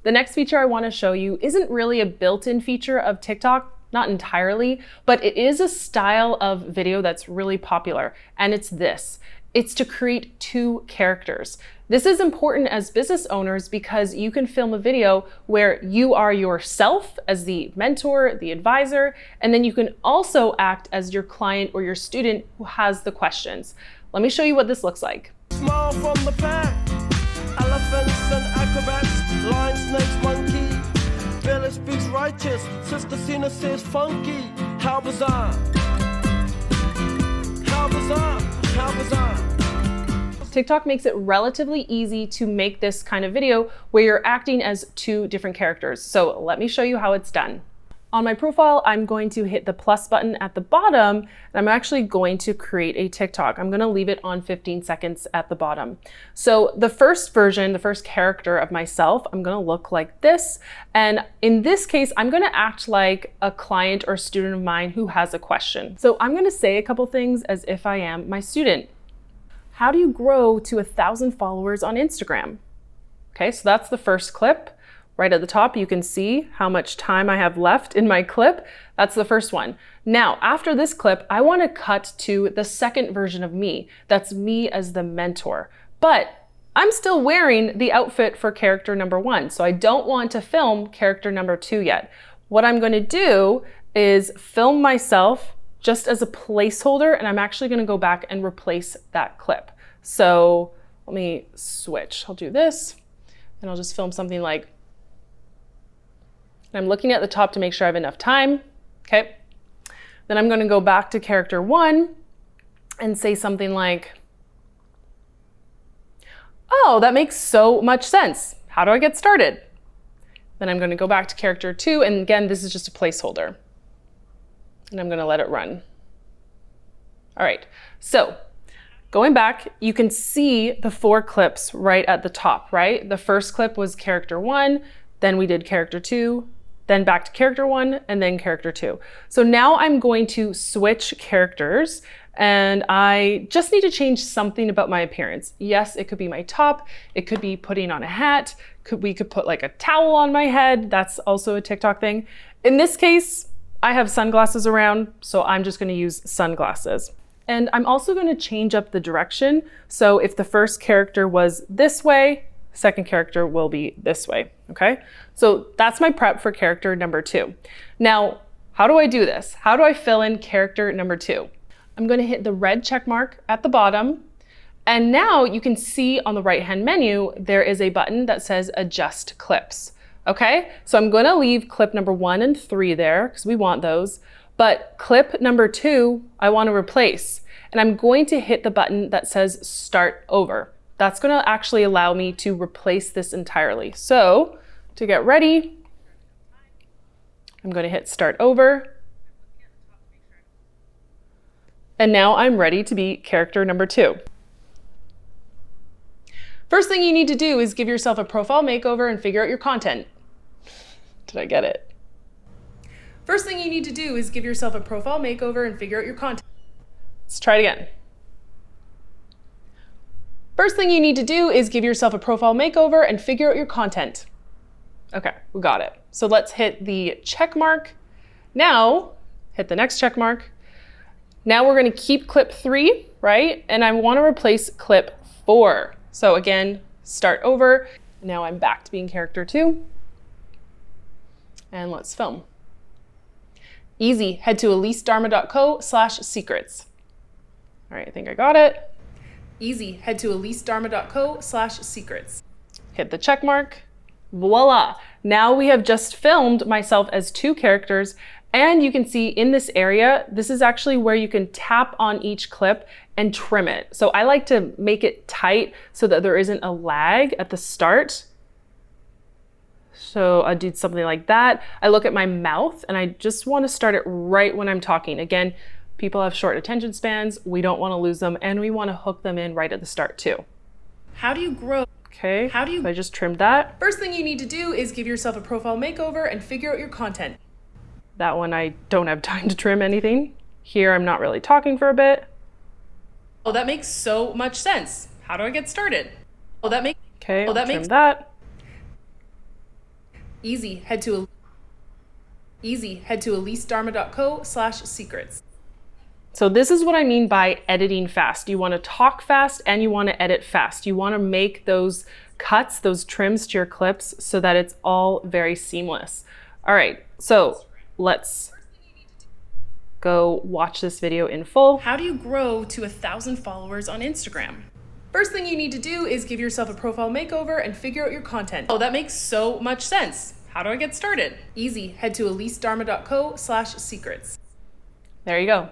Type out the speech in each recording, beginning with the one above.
The next feature I want to show you isn't really a built-in feature of TikTok, not entirely, but it is a style of video that's really popular, and it's this. It's to create two characters. This is important as business owners because you can film a video where you are yourself as the mentor, the advisor, and then you can also act as your client or your student who has the questions. Let me show you what this looks like. Smile from the pack, elephants and acrobats, lion, snakes, monkey. Village speaks righteous, Sister Cena says funky. How bizarre, how bizarre, how bizarre. TikTok makes it relatively easy to make this kind of video where you're acting as two different characters. So let me show you how it's done. On my profile, I'm going to hit the plus button at the bottom, and I'm actually going to create a TikTok. I'm gonna leave it on 15 seconds at the bottom. So the first version, the first character of myself, I'm gonna look like this. And in this case, I'm gonna act like a client or student of mine who has a question. So I'm gonna say a couple things as if I am my student. How do you grow to 1,000 followers on Instagram? Okay, so that's the first clip. Right at the top, you can see how much time I have left in my clip. That's the first one. Now, after this clip, I want to cut to the second version of me. That's me as the mentor. But I'm still wearing the outfit for character number 1, so I don't want to film character number 2 yet. What I'm going to do is film myself just as a placeholder, and I'm actually going to go back and replace that clip. So let me switch. I'll do this, and I'll just film something like, I'm looking at the top to make sure I have enough time. Okay. Then I'm going to go back to character 1 and say something like, oh, that makes so much sense. How do I get started? Then I'm going to go back to character 2, and again, this is just a placeholder. And I'm going to let it run. All right, so going back, you can see the 4 clips right at the top, right? The first clip was character 1, then we did character 2, then back to character 1, and then character 2. So now I'm going to switch characters, and I just need to change something about my appearance. Yes, it could be my top, it could be putting on a hat, we could put like a towel on my head. That's also a TikTok thing. In this case, I have sunglasses around, so I'm just gonna use sunglasses. And I'm also gonna change up the direction. So if the first character was this way, second character will be this way, okay? So that's my prep for character number 2. Now, how do I do this? How do I fill in character number 2? I'm gonna hit the red check mark at the bottom, and now you can see on the right-hand menu, there is a button that says Adjust Clips. Okay, so I'm going to leave clip number 1 and 3 there because we want those, but clip number 2, I want to replace, and I'm going to hit the button that says Start Over. That's going to actually allow me to replace this entirely. So to get ready, I'm going to hit Start Over, and now I'm ready to be character number 2. First thing you need to do is give yourself a profile makeover and figure out your content. Did I get it? First thing you need to do is give yourself a profile makeover and figure out your content. Let's try it again. First thing you need to do is give yourself a profile makeover and figure out your content. Okay, we got it. So let's hit the check mark. Now, hit the next check mark. Now we're going to keep clip 3, right? And I want to replace clip 4. So again, start over. Now I'm back to being character 2. And let's film. Easy, head to elisedharma.co/secrets. All right, I think I got it. Easy, head to elisedharma.co/secrets. Hit the check mark. Voila. Now we have just filmed myself as 2 characters, and you can see in this area, this is actually where you can tap on each clip and trim it. So I like to make it tight so that there isn't a lag at the start. So I do something like that. I look at my mouth and I just want to start it right when I'm talking. Again, people have short attention spans. We don't want to lose them, and we want to hook them in right at the start too. How do you grow? Okay, so I just trimmed that. First thing you need to do is give yourself a profile makeover and figure out your content. That one I don't have time to trim anything. Here I'm not really talking for a bit. Oh, that makes so much sense. How do I get started? Oh, that makes trim that. Easy, head to EliseDharma.co/secrets. So this is what I mean by editing fast. You want to talk fast and you want to edit fast. You want to make those cuts, those trims to your clips so that it's all very seamless. All right, so let's go watch this video in full. How do you grow to 1,000 followers on Instagram? First thing you need to do is give yourself a profile makeover and figure out your content. Oh, that makes so much sense. How do I get started? Easy, head to EliseDharma.co/secrets. There you go.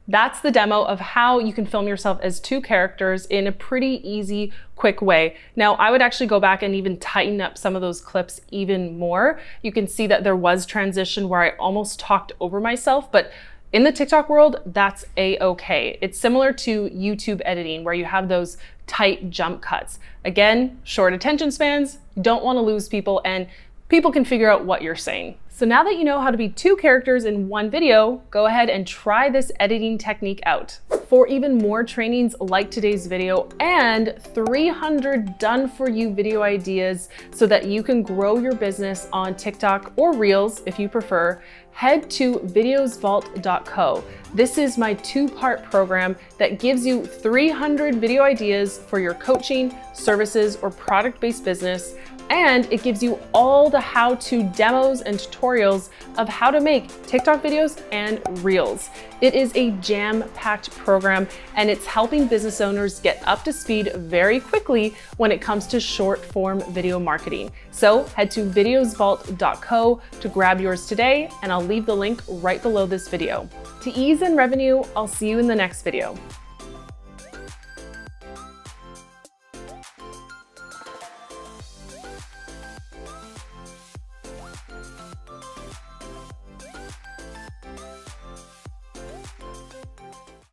That's the demo of how you can film yourself as 2 characters in a pretty easy, quick way. Now, I would actually go back and even tighten up some of those clips even more. You can see that there was transition where I almost talked over myself, but in the TikTok world, that's a-okay. It's similar to YouTube editing where you have those tight jump cuts. Again, short attention spans, don't want to lose people, and people can figure out what you're saying. So now that you know how to be 2 characters in one video, go ahead and try this editing technique out. For even more trainings like today's video and 300 done-for-you video ideas so that you can grow your business on TikTok or Reels if you prefer, head to videosvault.co. This is my 2-part program that gives you 300 video ideas for your coaching, services, or product-based business, and it gives you all the how-to demos and tutorials of how to make TikTok videos and Reels. It is a jam-packed program, and it's helping business owners get up to speed very quickly when it comes to short-form video marketing. So head to videosvault.co to grab yours today, and I'll leave the link right below this video. To ease in revenue, I'll see you in the next video.